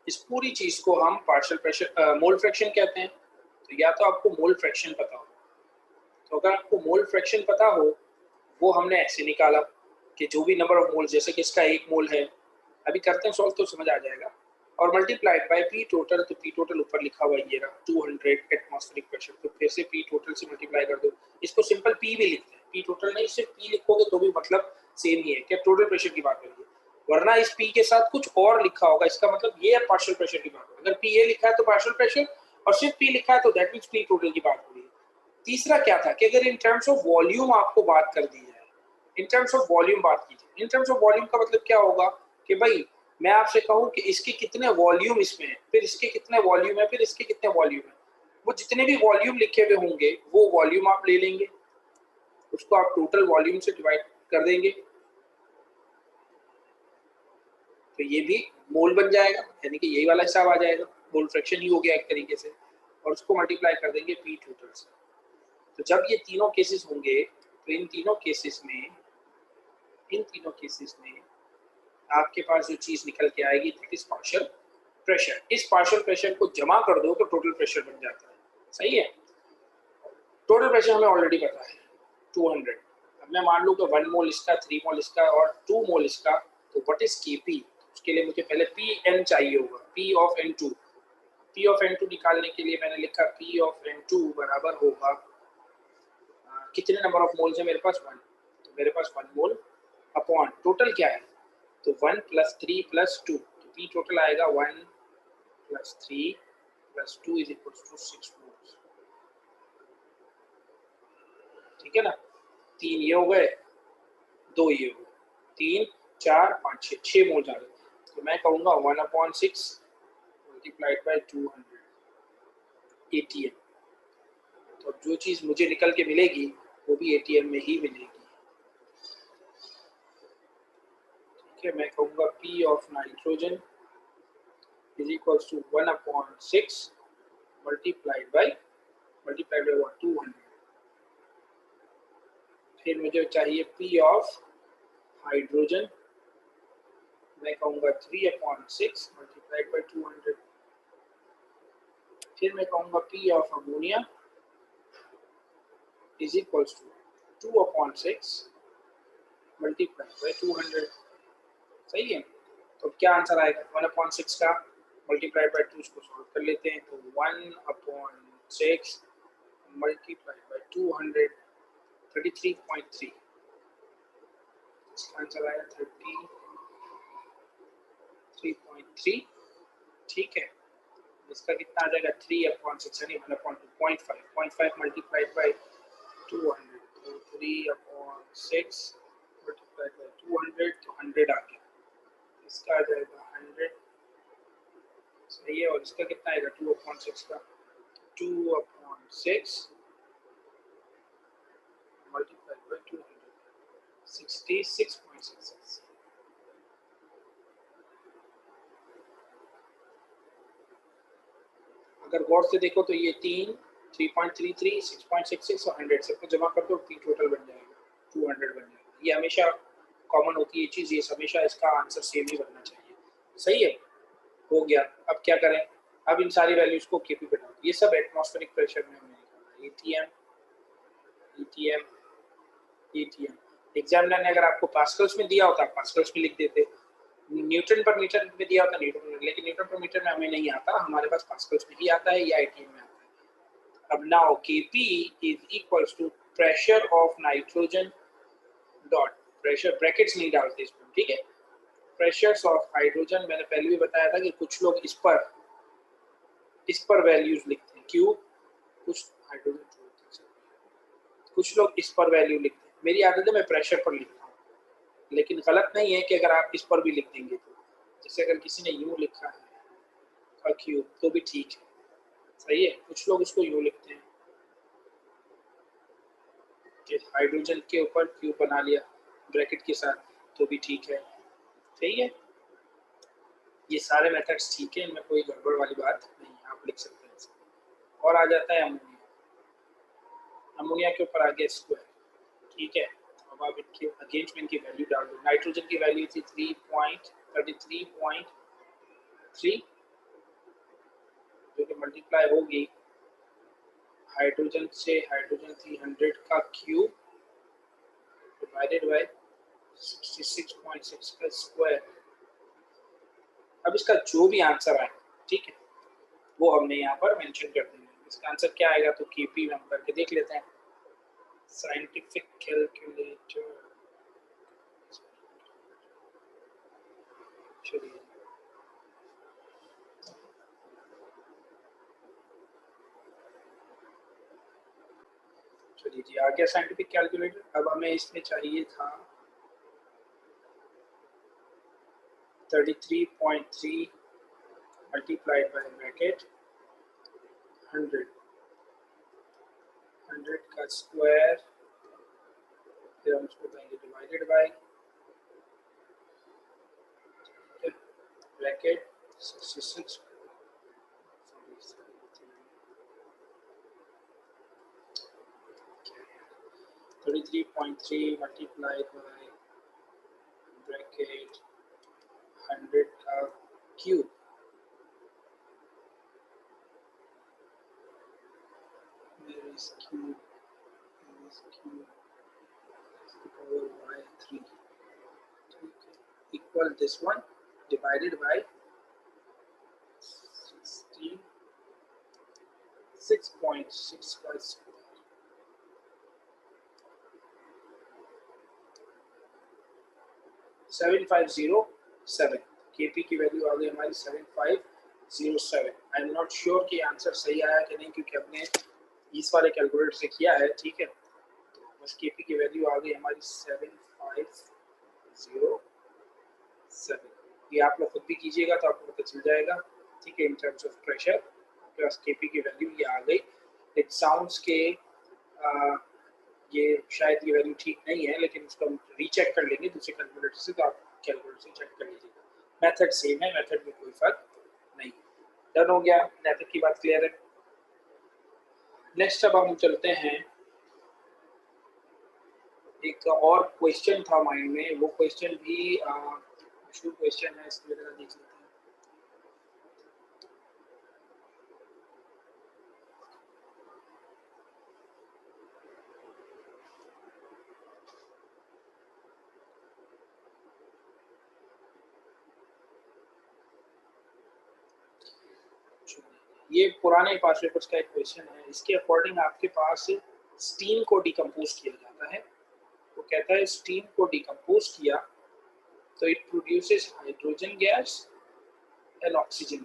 इस पूरी चीज को हम पार्शियल प्रेशर मोल फ्रैक्शन कहते हैं। तो या तो आपको मोल फ्रैक्शन पता हो, तो अगर आपको मोल फ्रैक्शन पता हो वो हमने ऐसे निकाला कि जो भी नंबर ऑफ मोल, जैसे कि इसका 1 मोल है, अभी करते हैं सॉल्व तो समझ आ जाएगा, और मल्टीप्लाइड बाय पी टोटल। तो पी टोटल ऊपर लिखा हुआ ये रहा 200 एटमॉस्फेरिक प्रेशर, तो फिर से पी टोटल से मल्टीप्लाई कर दो। इसको सिंपल पी भी लिखते हैं, पी टोटल नहीं, सिर्फ पी लिखोगे तो भी मतलब सेम ही है कि टोटल प्रेशर की बात करिए, वरना इस पी के साथ कुछ और लिखा होगा, इसका मतलब ये है पार्शियल प्रेशर की बात। अगर पी ए लिखा है तो पार्शियल प्रेशर, और सिर्फ पी लिखा है तो दैट मींस पी टोटल की बात हो रही है। तीसरा क्या था कि अगर इन टर्म्स ऑफ वॉल्यूम आपको बात कर दी जाए, इन टर्म्स ऑफ वॉल्यूम बात कीजिए। इन टर्म्स ऑफ वॉल्यूम का मतलब क्या होगा कि भाई मैं आपसे कहूं कि इसके कितने वॉल्यूम इसमें है, फिर इसके कितने वॉल्यूम है, फिर इसके कितने वॉल्यूम है, वो जितने भी वॉल्यूम लिखे हुए होंगे वो वॉल्यूम आप ले लेंगे, उसको आप टोटल वॉल्यूम से डिवाइड कर देंगे, तो ये भी मोल बन जाएगा, यानी कि यही वाला हिसाब आ जाएगा, मोल फ्रैक्शन ही हो गया एक तरीके से, और उसको मल्टीप्लाई कर देंगे पी टोटल से। तो जब ये तीनों केसेस होंगे तो इन तीनों केसेस में आपके पास जो चीज निकल के आएगी दैट इज पार्शियल प्रेशर। इस पार्शियल प्रेशर को जमा कर दो तो टोटल प्रेशर बन जाता है। सही है, टोटल प्रेशर हमें ऑलरेडी पता है 200। अब मैं मान लूँ कि 1 मोल इसका, 3 मोल इसका और 2 मोल इसका, तो व्हाट इज केपी? उसके लिए मुझे पहले पी एन चाहिए होगा, P of N two. P of N two निकालने के लिए मैंने लिखा पी ऑफ एन टू बराबर होगा कितने नंबर ऑफ मोल्स है मेरे पास 1, तो मेरे पास 1 मोल अपॉन टोटल क्या है, तो 1 + 3 + 2, तो पी टोटल आएगा 1 + 3 + 2 इज इक्वल टू 6 मोल्स। ठीक है ना, 3 ये हो गए, 2 ये हो गए, 3 4 5 6 मोल्स आ गए। तो मैं कहूँगा 1/6 मल्टीप्लाइड बाय 200 एटीएम। तो जो चीज़ मुझे निकल के मिलेगी वो भी एटीएम में ही मिलेगी। ठीक है, मैं कहूँगा P of nitrogen is equals to 1/6 multiplied by 200। फिर मुझे चाहिए पी ऑफ हाइड्रोजन, मैं कहूँगा 3/6 मल्टीप्लाइड बाय 200। फिर मैं कहूँगा P of ammonia is equals to 2/6 multiplied by 200। सही है, तो क्या आंसर आएगा 1/6 का मल्टीप्लाइड बाय 2, इसको सॉल्व कर लेते हैं, तो 1/6 मल्टीप्लाइड बाय 200 33.3, इसका आंसर आया 33.3। ठीक है, इसका कितना आ जाएगा 3/6 यानी 1/2 0.5 मल्टीप्लाइड बाय 200, तो 3/6 मल्टीप्लाइड बाय 200 तो 100 आ गया, इसका आ जाएगा 100। सही है, और इसका कितना आएगा 2/6 का 2/6 मल्टीप्लाइड बाय 200 66.66। अगर गौर से देखो तो ये 3.33 6.66 और 100 सबको जमा कर दो, पी टोटल बन जाएगा 200 बन जाएगा। ये हमेशा कॉमन होती है चीज़, ये हमेशा इसका आंसर सेम ही बनना चाहिए। सही है, हो गया। अब क्या करें, अब इन सारी वैल्यूज को केपी बना दो। ये सब एटमॉस्फेरिक प्रेशर में हमने निकाला, एटीएम एटीएम एटीएम। एग्जामिनर ने अगर आपको पास्कल्स में दिया होता आप पास्कल्स में लिख देते, न्यूटन पर मीटर में दिया होता न्यूटन, लेकिन न्यूटन पर मीटर में हमें नहीं आता, हमारे पास पास्कल्स में ही आता है या एटीएम में आता है। अब now KP is equals to pressure of nitrogen dot, pressure brackets नहीं डालते इसमें, ठीक है, प्रेशर्स ऑफ हाइड्रोजन। मैंने पहले भी बताया था कि कुछ लोग इस पर वैल्यूज लिखते हैं, क्यों, कुछ हाइड्रोजन छोड़ते हैं, कुछ लोग इस पर वैल्यू लिखते हैं। मेरी आदत है मैं प्रेशर पर लिखता हूँ, लेकिन गलत नहीं है कि अगर आप इस पर भी लिख देंगे तो, जैसे अगर किसी ने यूं लिखा है क्यूब तो भी ठीक है। सही है, कुछ लोग इसको यूं लिखते हैं कि हाइड्रोजन के ऊपर क्यूब बना लिया ब्रैकेट के साथ, तो भी ठीक है। सही है, ये सारे मेथड्स ठीक है, इनमें कोई गड़बड़ वाली बात नहीं है, आप लिख सकते हैं। और आ जाता है अमोनिया, अमोनिया के ऊपर आ गया स्क्वायर। ठीक है, अब आप इनके अगेंस्ट में इनकी वैल्यू डाल दो। नाइट्रोजन की वैल्यू थी 3.33.3, मल्टीप्लाई होगी हाइड्रोजन से, हाइड्रोजन 300 का क्यूब डिवाइडेड बाय 66.6 का स्क्वायर। अब इसका जो भी आंसर आए, ठीक है, वो हमने यहाँ पर मेंशन कर देंगे। इसका आंसर क्या आएगा तो केपी में हम करके देख लेते हैं। साइंटिफिक कैलकुलेटर, चलिए चलिए जी, आ गया साइंटिफिक कैलकुलेटर। अब हमें इसमें चाहिए था 33.3 मल्टीप्लाइड बाय ब्रैकेट 100 का स्क्वायर, फिर हम इसको कहेंगे divided by bracket 66 33.3 multiplied by bracket 100 का cube, cube power by 3 equal this one divided by 6.6 7507 KP की वैल्यू आ गई हमारी 7507। आई एम नॉट श्योर कि आंसर सही आया कि नहीं, क्योंकि हमने इस वाले कैलकुलेटर से किया है, ठीक है। तो बस केपी की वैल्यू आ गई हमारी 7507। ये आप लोग खुद भी कीजिएगा तो आपको पता चल जाएगा, ठीक है। In terms of pressure plus KP की वैल्यू ये आ गई। इट साउंड्स के ये शायद ये वैल्यू ठीक नहीं है, लेकिन उसको हम रीचेक कर लेंगे दूसरे कैलकुलेटर से, तो आप कैलकुलेटर से चेक कर लीजिएगा। मेथड सेम है, मेथड में कोई फर्क नहीं। डन हो गया, मेथड की बात क्लियर है। नेक्स्ट अब हम चलते हैं, एक और क्वेश्चन था माइंड में, वो क्वेश्चन भी मशहूर क्वेश्चन है, इसको जरा देख लेते हैं। ये पुराने पास पेपर्स का एक क्वेश्चन है। इसके अकॉर्डिंग आपके पास स्टीम को डिकम्पोज किया जाता है। तो कहता है स्टीम को डिकम्पोज किया तो it produces hydrogen gas and oxygen